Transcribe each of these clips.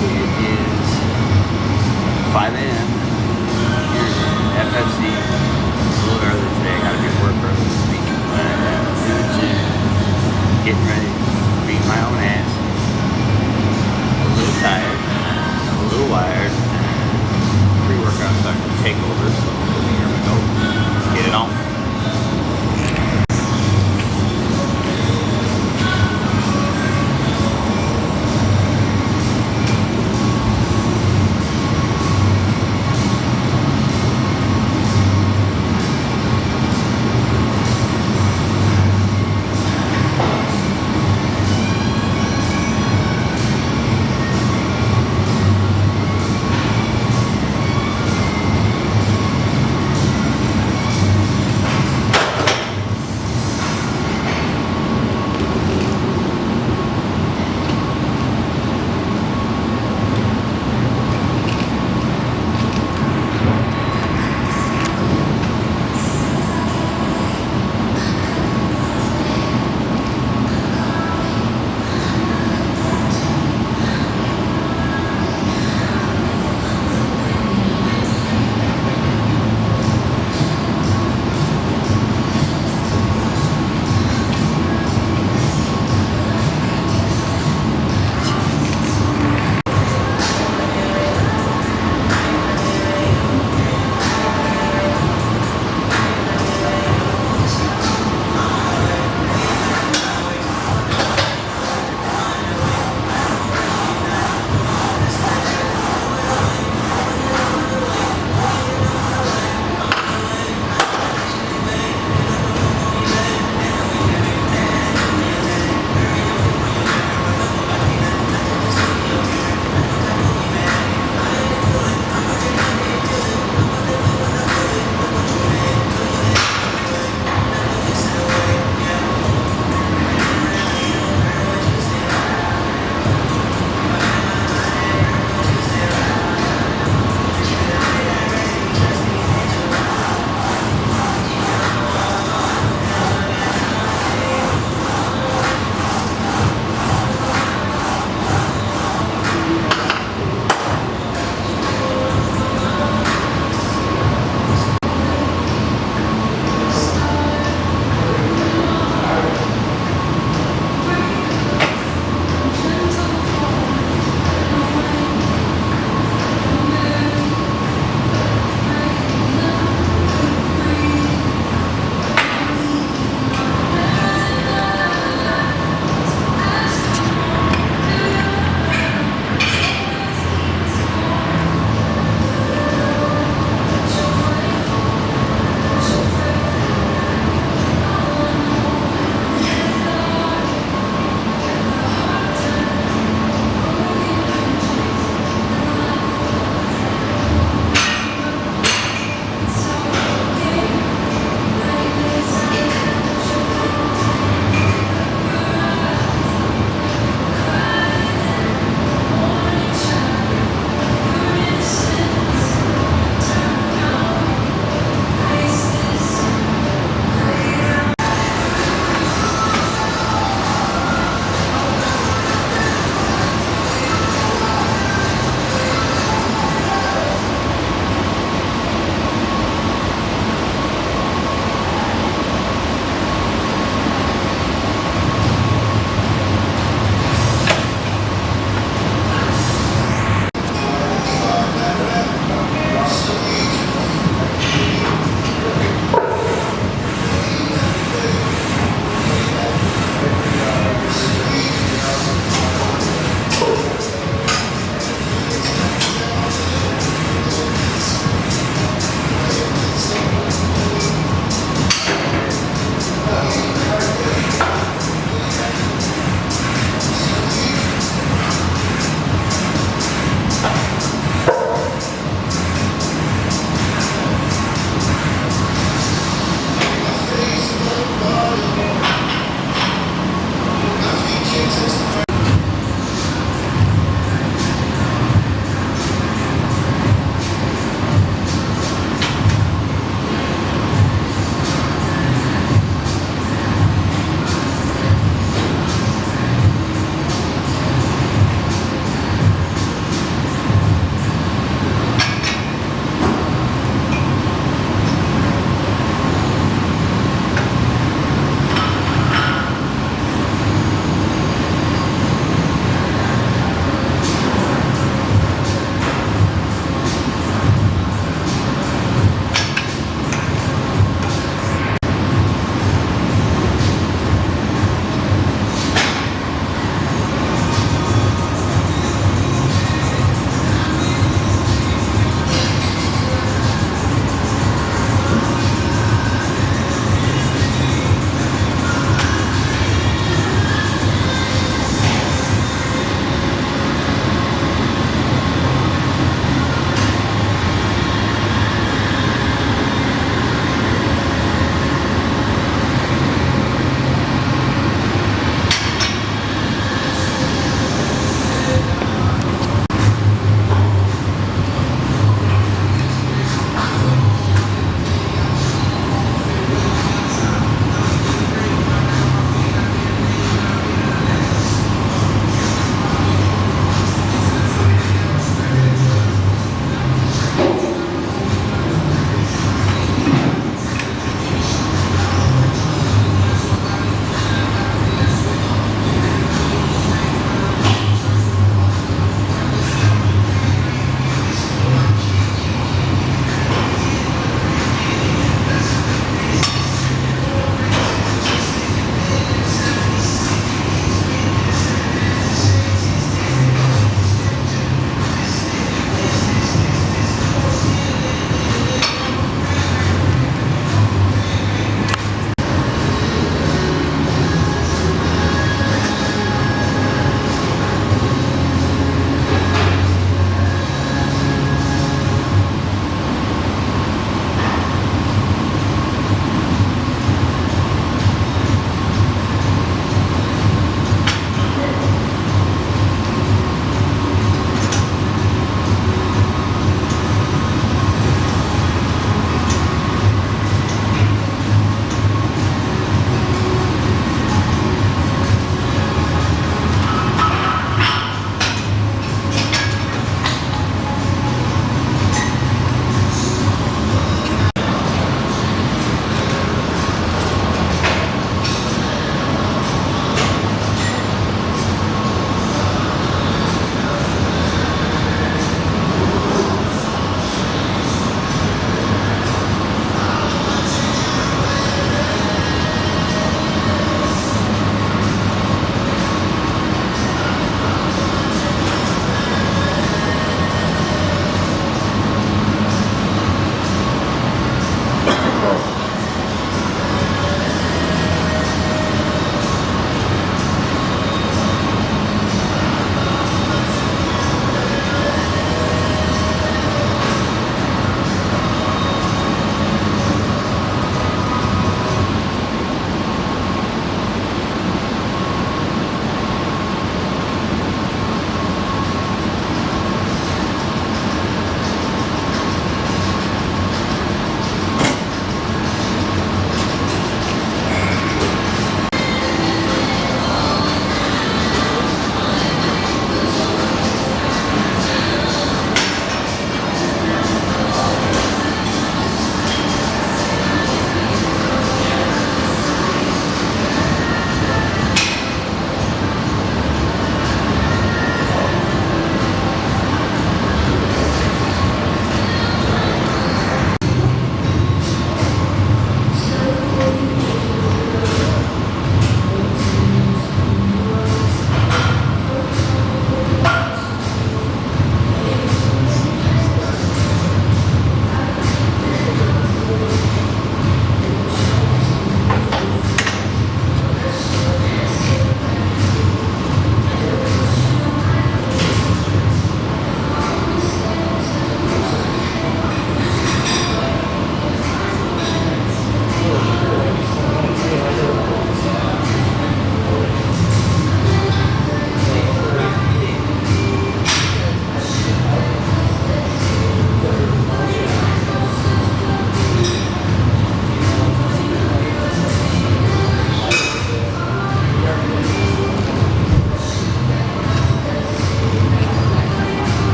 It is 5 a.m. here in FFC. It's a little early today. I gotta be at work early this week. But I'm in the gym, getting ready to beat my own ass. A little tired, a little wired. Pre-workout's starting to take over, so here we go. Let's get it on.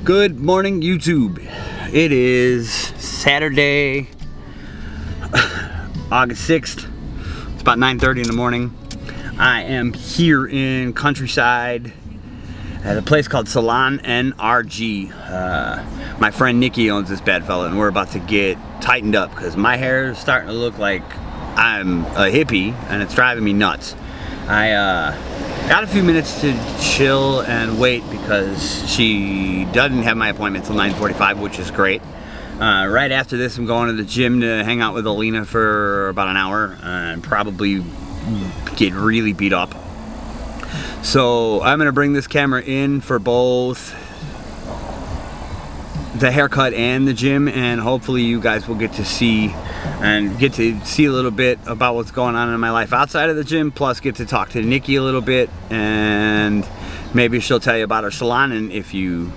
Good morning, YouTube. It is Saturday, August 6th. It's about 9:30 in the morning. I am here in Countryside at a place called Salon NRG. My friend Nikki owns this bad fella, and we're about to get tightened up because my hair is starting to look like I'm a hippie, and it's driving me nuts. I got a few minutes to chill and wait because she doesn't have my appointment till 9:45, which is great. Right after this, I'm going to the gym to hang out with Alina for about an hour and probably get really beat up. So I'm gonna bring this camera in for both the haircut and the gym, and hopefully you guys will get to see a little bit about what's going on in my life outside of the gym, plus get to talk to Nikki a little bit, and maybe she'll tell you about her salon, and if you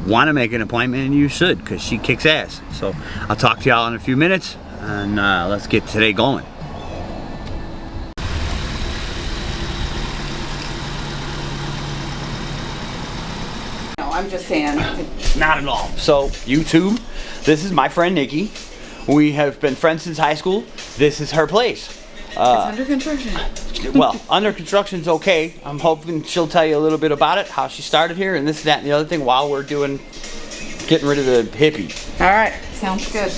want to make an appointment, you should, because she kicks ass. So I'll talk to y'all in a few minutes, and let's get today going. I'm just saying. Not at all. So, YouTube, this is my friend Nikki. We have been friends since high school. This is her place. It's under construction. Well, under construction's okay. I'm hoping she'll tell you a little bit about it, how she started here, and this, that, and the other thing while we're getting rid of the hippie. All right, sounds good.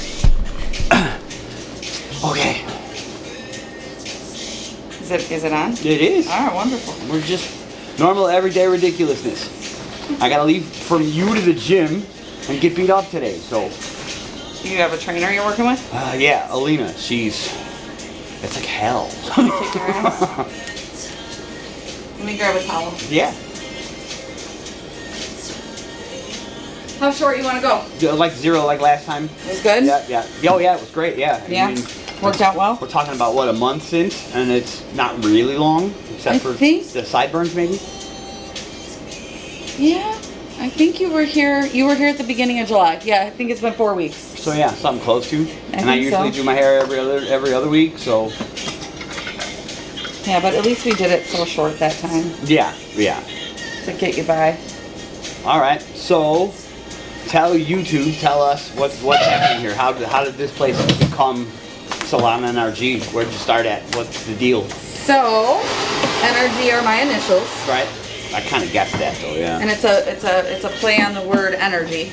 Okay. Is it on? It is. Ah, wonderful. We're just normal, everyday ridiculousness. I gotta leave from you to the gym and get beat up today, so. You have a trainer you're working with? Yeah, Alina. It's like hell. Kick your ass? Let me grab a towel. Yeah. How short you want to go? Like 0, like last time. It was good? Yeah. Oh, yeah, it was great, yeah. Yeah? I mean, worked out well? we're talking about, what, a month since? And it's not really long, except for the sideburns, maybe? Yeah. I think you were here at the beginning of July. Yeah, I think it's been 4 weeks. So, yeah, something close to. And I think usually so. do my hair every other week, so. Yeah, but at least we did it so short that time Yeah. to get you by. All right, so tell us what's happening here. How did this place become Salon NRG? Where'd you start at? What's the deal? So, NRG are my initials. Right. I kind of guessed that though, yeah. And it's a play on the word energy.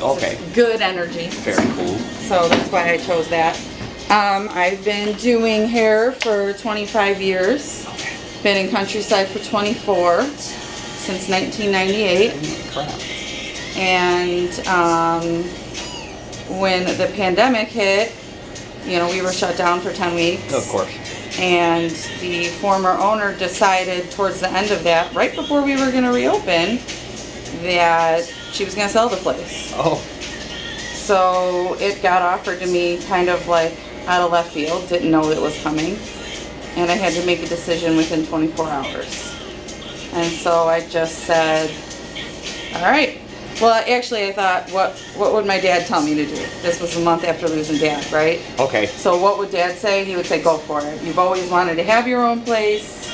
Okay. So it's good energy. Very cool. So that's why I chose that. I've been doing hair for 25 years. Okay. Been in Countryside for 24 since 1998. Oh, crap. And when the pandemic hit, we were shut down for 10 weeks. Of course. And the former owner decided towards the end of that, right before we were going to reopen, that she was going to sell the place. Oh. So it got offered to me kind of like out of left field, didn't know it was coming. And I had to make a decision within 24 hours. And so I just said, all right. Well, actually I thought, what would my dad tell me to do? This was a month after losing Dad, right? Okay. So what would Dad say? He would say, go for it. You've always wanted to have your own place.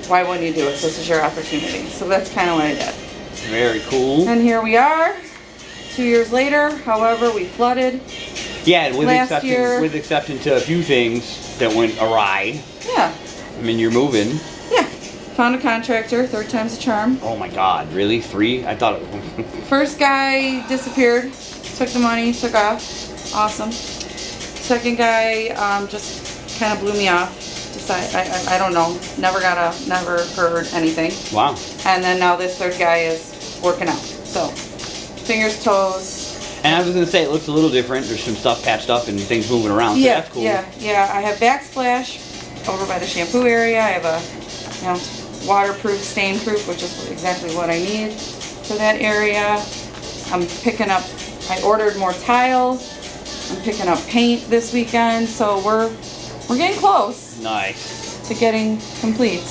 Why wouldn't you do it? This is your opportunity. So that's kind of what I did. Very cool. And here we are, 2 years later. However, we flooded. Yeah, with last year. exception to a few things that went awry. Yeah. I mean, you're moving. Yeah. Found a contractor, 3rd time's a charm. Oh my God, really? 3? I thought it. First guy disappeared, took the money, took off. Awesome. Second guy just kind of blew me off. I don't know. Never heard anything. Wow. And then now this 3rd guy is working out. So, fingers, toes. And I was gonna say it looks a little different. There's some stuff patched up and things moving around. So that's cool. Yeah. I have backsplash over by the shampoo area. I have a waterproof, stain proof, which is exactly what I need for that area. I ordered more tile. I'm picking up paint this weekend, so we're getting close. Nice. To getting complete.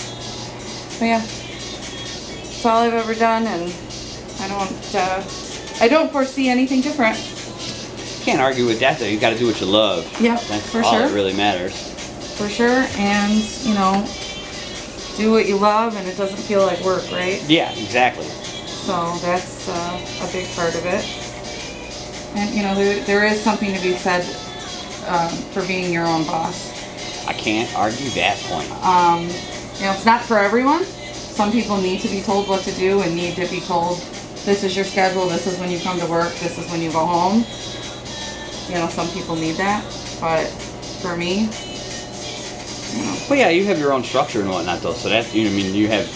But yeah, it's all I've ever done, and I don't foresee anything different. Can't argue with that though. You got to do what you love. Yeah, That's for all sure. that really matters. For sure, and do what you love, and it doesn't feel like work, right? Yeah, exactly. So that's a big part of it. And there is something to be said for being your own boss. I can't argue that point. It's not for everyone. Some people need to be told what to do and need to be told, this is your schedule, this is when you come to work, this is when you go home. Some people need that, but for me, Well, yeah, you have your own structure and whatnot though, so that, you have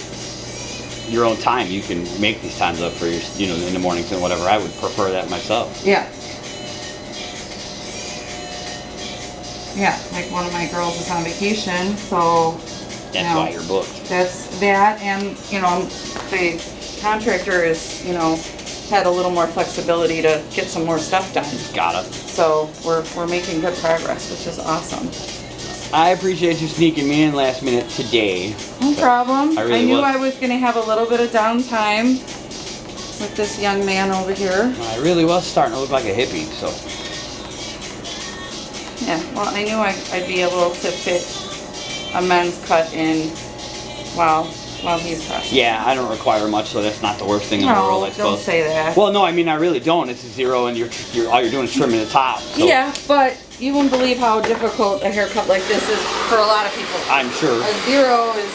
your own time. You can make these times up for your, in the mornings and whatever. I would prefer that myself. Yeah. Yeah, like one of my girls is on vacation, so That's why you're booked. That's that, and the contractor is, had a little more flexibility to get some more stuff done. Got it. So we're making good progress, which is awesome. I appreciate you sneaking me in last minute today. No problem. I really knew was. I was going to have a little bit of downtime with this young man over here. I really was starting to look like a hippie, so. Yeah, well, I knew I'd be able to fit a men's cut in while he's pressing. Yeah, I don't require much, so that's not the worst thing in the world, I suppose. Don't say that. Well, no, I mean, I really don't. It's a 0, and you're all you're doing is trimming the top. So. Yeah, but you won't believe how difficult a haircut like this is for a lot of people. I'm sure. A 0 is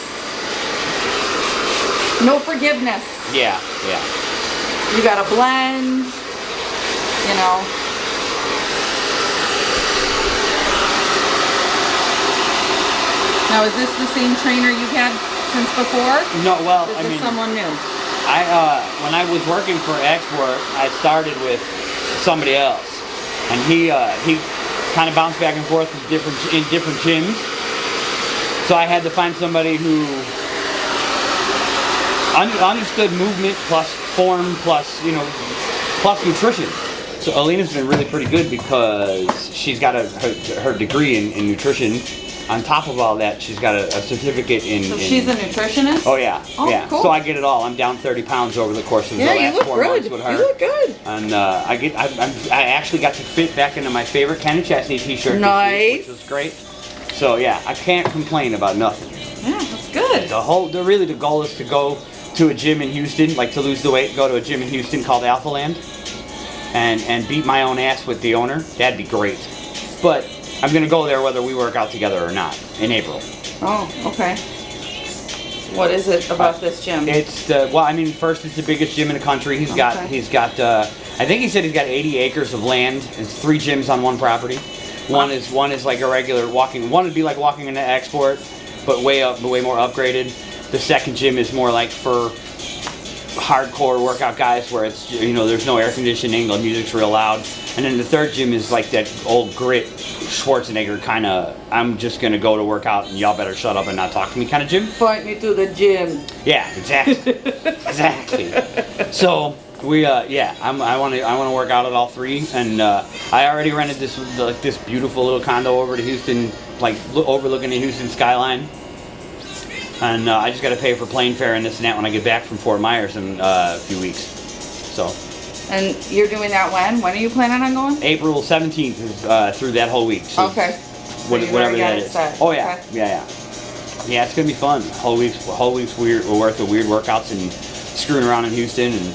no forgiveness. Yeah. You gotta blend, Now, is this the same trainer you've had since before? No, well, Is I this mean, someone new? when I was working for Export, I started with somebody else, and he kind of bounced back and forth in different gyms. So I had to find somebody who understood movement plus form plus plus nutrition. So Alina's been really pretty good because she's got her degree in nutrition. On top of all that, she's got a certificate in... So she's a nutritionist? Oh, yeah. Oh, yeah. cool. So I get it all. I'm down 30 pounds over the course of the last 4 months with her. You look good. And I actually got to fit back into my favorite Kenny Chesney t-shirt Nice. this week, which was great. So, yeah, I can't complain about nothing. Yeah, that's good. The goal is to go to a gym in Houston, like to lose the weight, go to a gym in Houston called Alpha Land and beat my own ass with the owner. That'd be great. But I'm going to go there whether we work out together or not in April. Oh, okay. What is it about this gym? It's first it's the biggest gym in the country. He's got I think he said he's got 80 acres of land. It's 3 gyms on one property. One is like a regular walking. One would be like walking into Export, but way more upgraded. The second gym is more like for hardcore workout guys where it's there's no air conditioning, the music's real loud. And then the third gym is like that old grit Schwarzenegger kind of I'm just gonna go to work out and y'all better shut up and not talk to me kind of gym. Point me to the gym. Yeah, exactly. Exactly. So we I want to work out at all 3, and I already rented this beautiful little condo over to Houston, like overlooking the Houston skyline. And I just got to pay for plane fare and this and that when I get back from Fort Myers in a few weeks. So. And you're doing that when? When are you planning on going? April 17th is through that whole week. So okay. Whatever that is. Set. Oh yeah, okay. yeah. Yeah, it's gonna be fun. Whole week's worth of weird workouts and screwing around in Houston. And.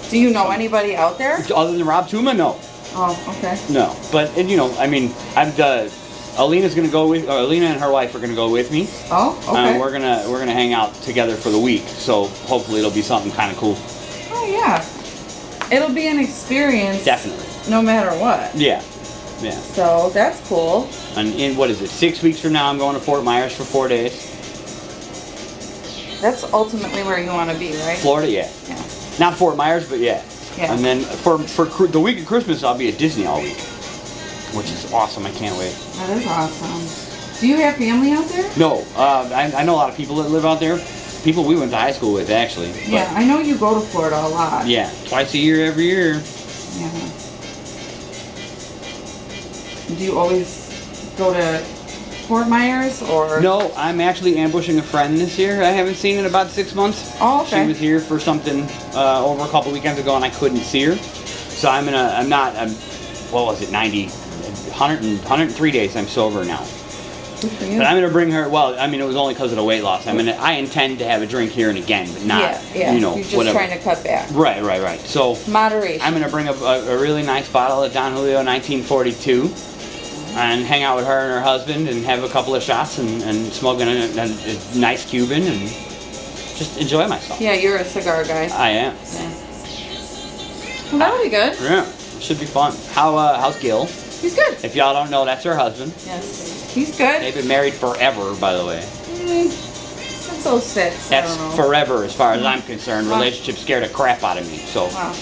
Do you know anybody out there? Other than Rob Tuma, no. Oh, okay. No, but Alina's gonna go with Alina and her wife are gonna go with me. Oh, okay. We're gonna hang out together for the week, so hopefully it'll be something kind of cool. Oh yeah, it'll be an experience. Definitely. No matter what. Yeah, yeah. So that's cool. And in 6 weeks from now, I'm going to Fort Myers for 4 days. That's ultimately where you want to be, right? Florida, yeah. Yeah. Not Fort Myers, but yeah. Yeah. And then for the week of Christmas, I'll be at Disney all week, which is awesome. I can't wait. That is awesome. Do you have family out there? No, I know a lot of people that live out there. People we went to high school with, actually. But Yeah, I know you go to Florida a lot. yeah, twice a year, every year. Yeah. Do you always go to Fort Myers or? No, I'm actually ambushing a friend this year. I haven't seen in about 6 months. Oh, okay. She was here for something over a couple weekends ago, and I couldn't see her. So what was it, 103 days I'm sober now. Good for you. But I'm going to bring her, it was only because of the weight loss. I intend to have a drink here and again, but not, yeah. You're just whatever. trying to cut back. Right. So Moderation. I'm going to bring a really nice bottle of Don Julio 1942 and hang out with her and her husband and have a couple of shots and smoke a nice Cuban and just enjoy myself. Yeah, you're a cigar guy. I am. Yeah. Well, that'll be good. Yeah, it should be fun. How's Gil? He's good. If y'all don't know, that's her husband. Yes. He's good. They've been married forever, by the way. Since 06, That's I don't know. forever as far as I'm concerned. Relationship scared the crap out of me, so. Wow.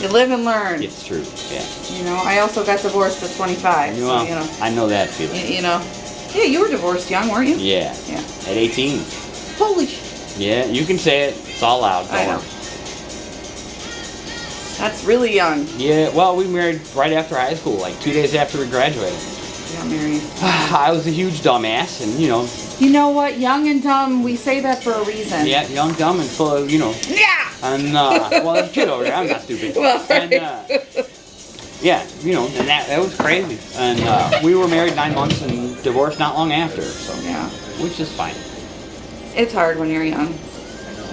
You live and learn. It's true, yeah. I also got divorced at 25, I know that feeling. Yeah, you were divorced young, weren't you? Yeah. Yeah. At 18. Holy sh... Yeah, you can say it. It's all loud. I know. That's really young. Yeah, well, we married right after high school, like 2 days after we graduated. You got married. I was a huge dumbass, and You know what? Young and dumb, we say that for a reason. Yeah, young, dumb, and full of, Yeah! And, well, there's a kid over there. I'm not stupid. Well, and, yeah, and that was crazy. And we were married 9 months and divorced not long after, so. Yeah. Which is fine. It's hard when you're young.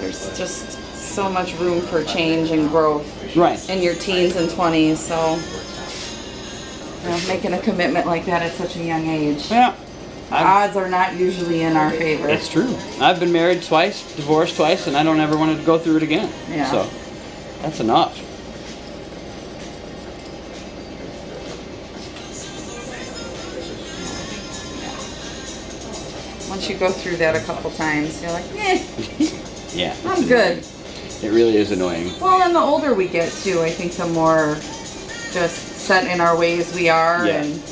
There's just so much room for change and growth. Right. In your teens and 20s, so making a commitment like that at such a young age. Yeah. Odds are not usually in our favor. It's true. I've been married twice, divorced twice, and I don't ever want to go through it again. Yeah. So, that's enough. once you go through that a couple times, you're like, eh, Yeah. I'm good. It really is annoying. Well, and the older we get too, I think the more just set in our ways we are. Yeah. And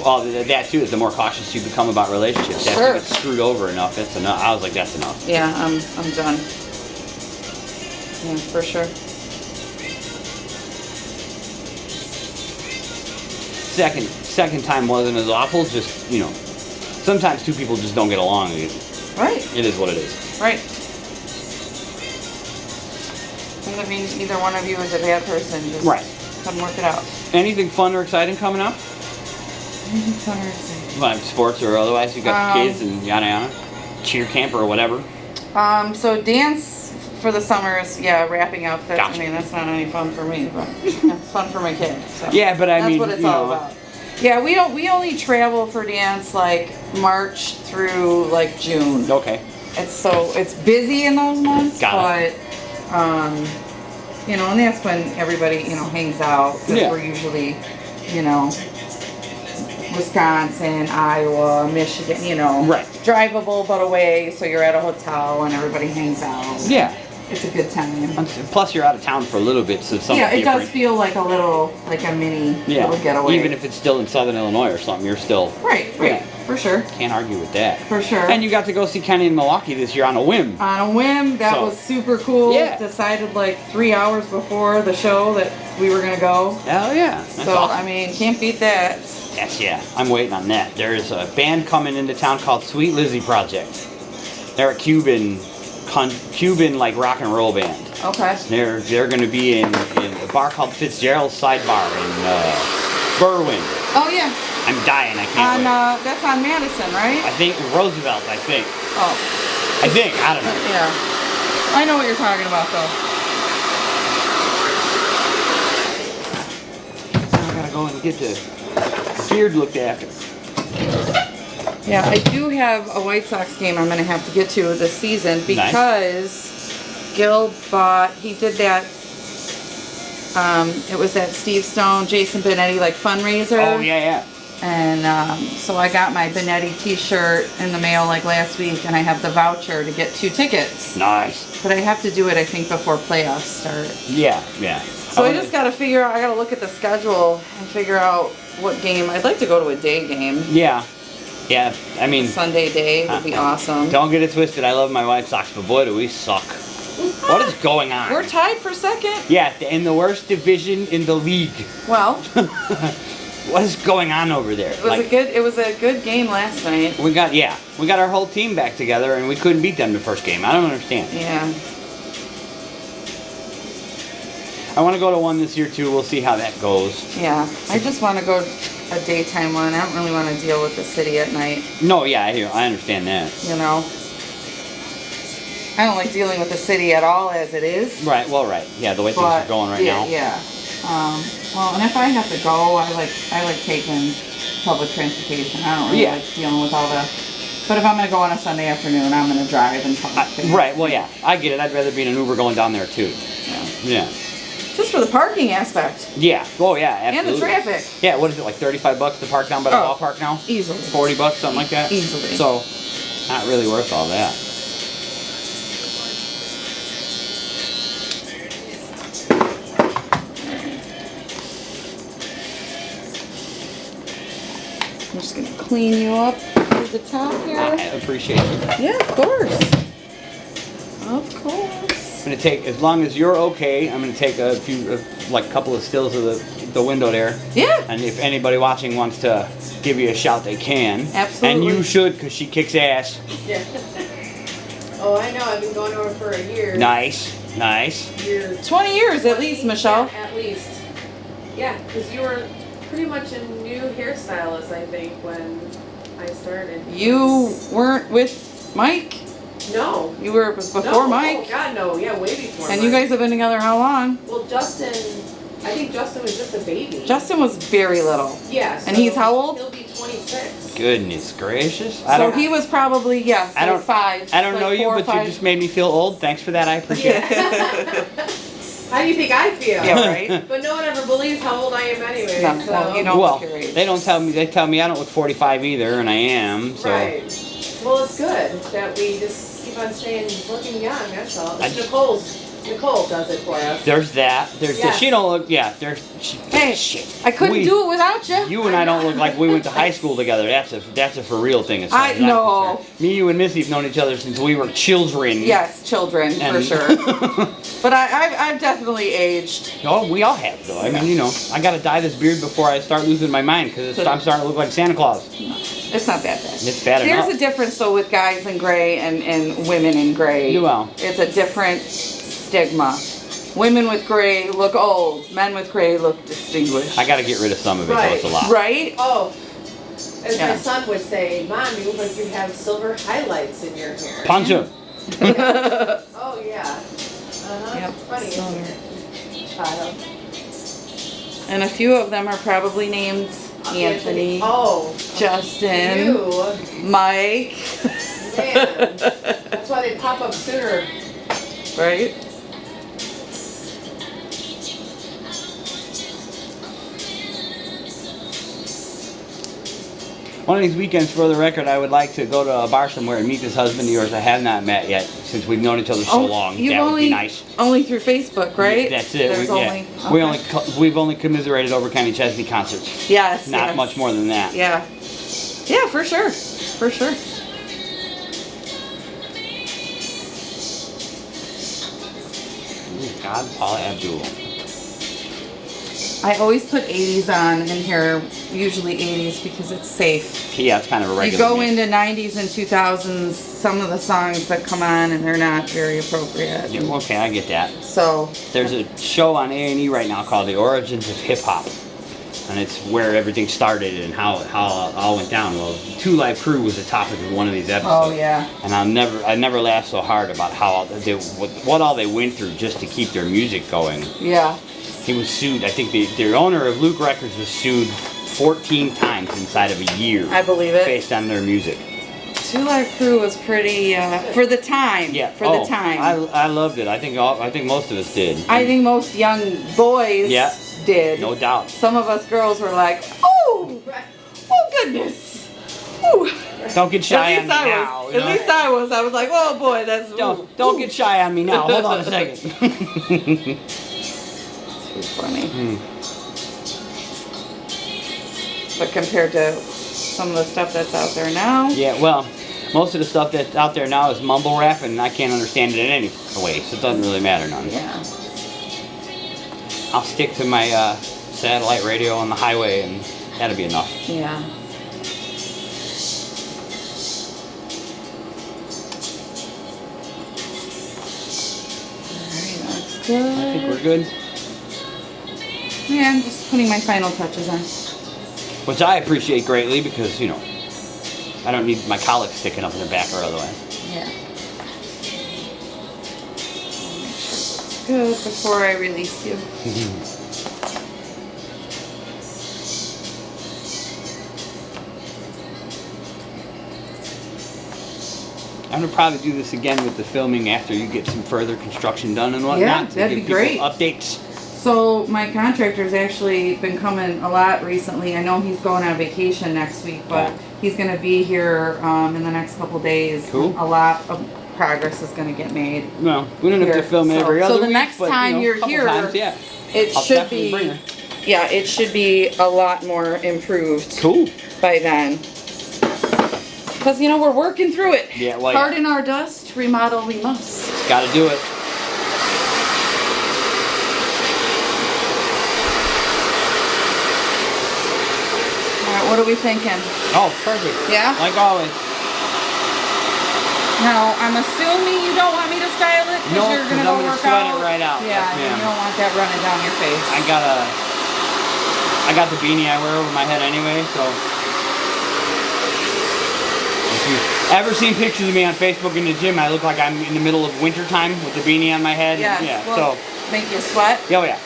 Well, that too is the more cautious you become about relationships. After Sure. you get screwed over enough, that's enough. I was like, that's enough. yeah, I'm done. Yeah, for sure. Second time wasn't as awful. Just sometimes two people just don't get along. Right. It is what it is. Right. Doesn't mean either one of you is a bad person. Just Right. couldn't work it out. Anything fun or exciting coming up? Like sports or otherwise? You got kids and yada yada. Cheer camp or whatever. So dance for the summer is wrapping up. That's, Gotcha. I mean, that's not any fun for me, but it's fun for my kids. So Yeah, but I that's mean, what it's all about. Yeah, we only travel for dance like March through like June. Okay. It's busy in those months, Got it. but and that's when everybody hangs out because Yeah. we're usually Wisconsin, Iowa, Michigan, Right. drivable but away, so you're at a hotel and everybody hangs out. Yeah. It's a good time. Plus, you're out of town for a little bit, so it's something Yeah, it different. does feel like a mini little getaway. Even if it's still in Southern Illinois or something, you're still Right, Yeah. for sure. can't argue with that. For sure. And you got to go see Kenny in Milwaukee this year on a whim. On a whim, that So- was super cool. Yeah. Decided like 3 hours before the show that we were gonna go. Hell yeah. That's So awesome. I mean, can't beat that. Yes, yeah. I'm waiting on that. There's a band coming into town called Sweet Lizzie Project. They're a Cuban like rock and roll band. Okay. They're going to be in a bar called Fitzgerald's Sidebar in Berwyn. Oh yeah. I'm dying. I can't On wait. that's on Madison, right? I think Roosevelt. I think. Oh, I don't know. yeah. I know what you're talking about though. I gotta go and get the beard looked after. Yeah, I do have a White Sox game I'm going to have to get to this season because Gil he did that, it was that Steve Stone, Jason Benetti like fundraiser. Oh yeah. And so I got my Benetti t-shirt in the mail like last week and I have the voucher to get 2 tickets. Nice. But I have to do it I think before playoffs start. Yeah. So I just got to figure out, I got to look at the schedule and figure out what game. I'd like to go to a day game. Yeah. I mean, Sunday day would be awesome. don't get it twisted. I love my White Sox, but boy, do we suck. What is going on? We're tied for second. Yeah, in the worst division in the league. Well, What is going on over there? it was a good game last night. We got our whole team back together, and we couldn't beat them the first game. I don't understand. Yeah. I want to go to one this year too. We'll see how that goes. Yeah. I just want to go a daytime one. I don't really want to deal with the city at night. No, yeah, I understand that. I don't like dealing with the city at all as it is. Right. Well, right. Yeah, the way things are going right now. Yeah. Well, and if I have to go, I like taking public transportation. I don't really like dealing with all the. But if I'm gonna go on a Sunday afternoon, I'm gonna drive and talk. Right. Well, yeah, I get it. I'd rather be in an Uber going down there too. Yeah. Just for the parking aspect. Yeah. Oh, yeah. Absolutely. And the traffic. Yeah. What is it, like $35 to park down by the ballpark now? Easily. $40, something like that. Easily. So, not really worth all that. I'm just gonna clean you up to the top here. I appreciate it. Yeah, of course. Of course. I'm gonna take, as long as you're okay, I'm gonna take a few, like a couple of stills of the window there. Yeah. And if anybody watching wants to give you a shout, they can. Absolutely. And you should, because she kicks ass. Yeah. Oh, I know. I've been going over for a year. Nice. 20 years at least, Michelle. Yeah, at least. Yeah, because you were pretty much a new hairstylist, I think, when I started. You weren't with Mike. No. You were before No. Mike. Oh, God, no. Yeah, way before And Mike. you guys have been together how long? Well, Justin, I think Justin was just a baby. Justin was very little. Yeah. And he's how old? He'll be 26. Goodness gracious. So he was probably, I don't- 5. I don't like know you, 4 or but 5. you just made me feel old. Thanks for that. I appreciate it. How do you think I feel? Yeah, right? But no one ever believes how old I am anyway. No, so. well, you don't Well, look your age. they don't tell me. They tell me I don't look 45 either, and I am. So. Right. Well, it's good that we just keep on staying looking young, that's all. I It's just- Nicole does it for us. There's that. There's Yes. she don't look. Yeah. Hey, shit. I couldn't do it without you. You and I don't look like we went to high school together. That's a for real thing. As far I as I'm know. concerned. Me, you, and Missy have known each other since we were children. Yes, children, for And- sure. But I've definitely aged. Oh, we all have though. I mean, you know, I gotta dye this beard before I start losing my mind because I'm starting to look like Santa Claus. It's not that bad. It's bad There's enough. a difference though with guys in gray and women in gray. Well. It's a different stigma. Women with gray look old. Men with gray look distinguished. I gotta get rid of some of it. Right. Though it's a lot. Right? Oh, as Yeah. my son would say, Mom, you look like you have silver highlights in your hair. Punch him. Oh, yeah. Yep, Funny, silver. isn't it? Child. And a few of them are probably named Anthony, Oh. Justin, You. Mike. Man. That's why they pop up sooner. Right? One of these weekends, for the record, I would like to go to a bar somewhere and meet this husband of yours I have not met yet, since we've known each other so long. You've That would only, be nice. only through Facebook, right? That's it. There's We, yeah. only, We've only commiserated over Kenny Chesney concerts. Yes. Not yes. much more than that. Yeah. Yeah, for sure. For sure. God, Paula Abdul. I always put 80s on in here, usually 80s because it's safe. Yeah, it's kind of a You regular. go mix. into 90s and 2000s, some of the songs that come on and they're not very appropriate. Yeah, okay, I get that. So, There's a show on A&E right now called The Origins of Hip Hop. And it's where everything started and how it all went down. Well, Two Live Crew was the topic of one of these episodes. oh yeah. And I never laughed so hard about how what all they went through just to keep their music going. Yeah. He was sued. I think the owner of Luke Records was sued 14 times inside of a year I believe it. based on their music. Two Live Crew was pretty, for the time. Yeah. For the time. I loved it. I think most of us did. I think most young boys Yeah. did. No doubt. Some of us girls were like, oh, oh goodness. Ooh. Don't get shy on me I now. was. you At know? least I was. I was like, oh boy, that's. Don't get shy on me now. Hold on a second. Too funny. Hmm. But compared to some of the stuff that's out there now, Yeah, well, most of the stuff that's out there now is mumble rap, and I can't understand it in any way, so it doesn't really matter none. yeah. I'll stick to my satellite radio on the highway, and that'll be enough. Yeah. Alright, looks good. I think we're good. Yeah, I'm just putting my final touches on. Which I appreciate greatly because, you know, I don't need my colic sticking up in the back or otherwise. Yeah. Looks good before I release you. I'm gonna probably do this again with the filming after you get some further construction done and whatnot. Yeah, to that'd give be great. people updates. So my contractor's actually been coming a lot recently. I know he's going on vacation next week, but he's gonna be here in the next couple days. Cool. A lot of progress is gonna get made. Well, we don't have to Here. film So- every so other the week, next but, time you know, you're a couple here, times, yeah. It I'll should definitely bring be, her. yeah, it should be a lot more improved Cool. by then. Because, you know, we're working through it. Yeah, well, yeah. Harden our dust, remodel we must. Gotta do it. Alright, what are we thinking? Oh, perfect. Yeah? Like always. Now, I'm assuming you don't want me to style it because No, you're 'cause gonna I'm go gonna work sweat out. it right out. Yeah, Yes, and ma'am. you don't want that running down your face. I got the beanie I wear over my head anyway, so. If you've ever seen pictures of me on Facebook in the gym, I look like I'm in the middle of winter time with the beanie on my head. Yes, Yeah, well, make you sweat. oh yeah.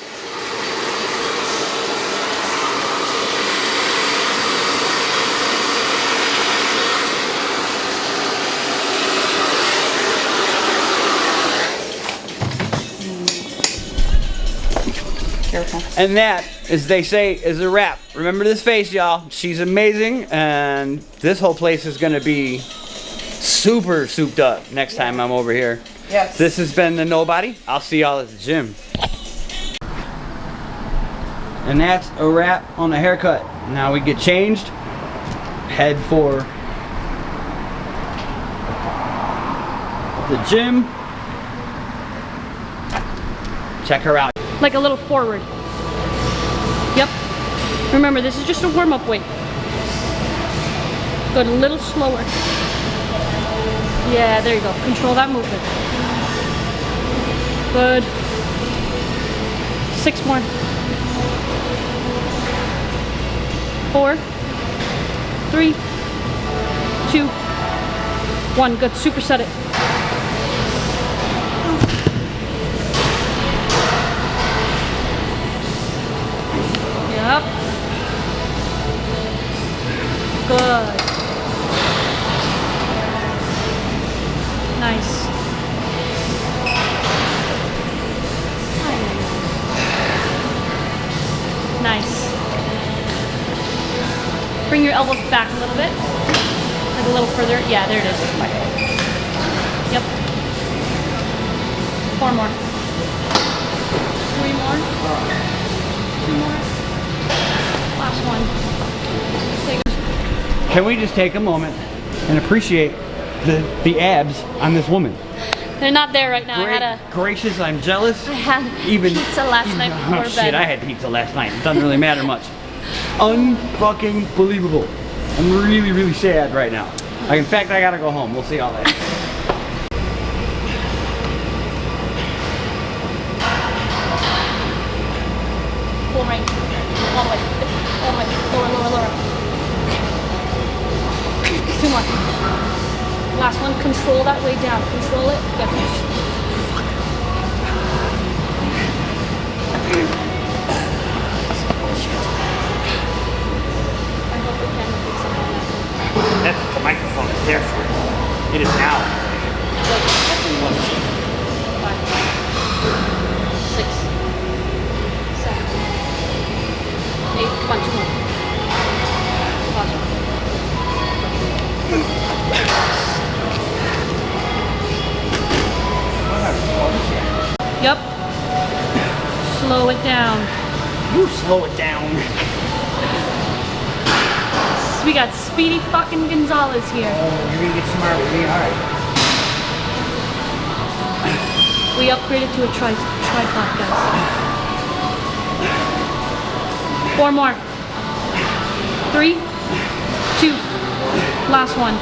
Careful. And that, as they say, is a wrap. Remember this face, y'all. She's amazing, and this whole place is gonna be super souped up next time I'm over here. Yes. This has been the Nobody. I'll see y'all at the gym. And that's a wrap on the haircut. Now we get changed, head for the gym. Check her out. Like a little forward. Yep. Remember, this is just a warm-up weight. Go a little slower. Yeah, there you go. Control that movement. Good. 6 more. 4, 3, 2, 1. Good. Superset it. Yep. Good. Nice. Nice. Bring your elbows back a little bit. Like a little further. Yeah, there it is. Yep. 4 more. 3 more. 2 more. Last one. Can we just take a moment and appreciate the abs on this woman? They're not there right now. Gracious, I'm jealous. I had pizza last night before bed. Shit, I had pizza last night. It doesn't really matter much. Unfucking believable. I'm really, really sad right now. In fact, I gotta go home. We'll see all that. Pull right. All the way. All the way. Lower, lower, lower. 2 more. Last one. Control that way down. Control it. Good. I hope we can fix something like that. That's what the microphone is there for. It is now. Good. That's in 1, 2, 5, 6, 7, 8. Come on, 2 more. Last one. Yep. Slow it down. You slow it down. We got Speedy fucking Gonzalez here. Oh, you're gonna get smart with me, alright. We upgraded to a tripod, guys. 4 more. 3, 2, last one.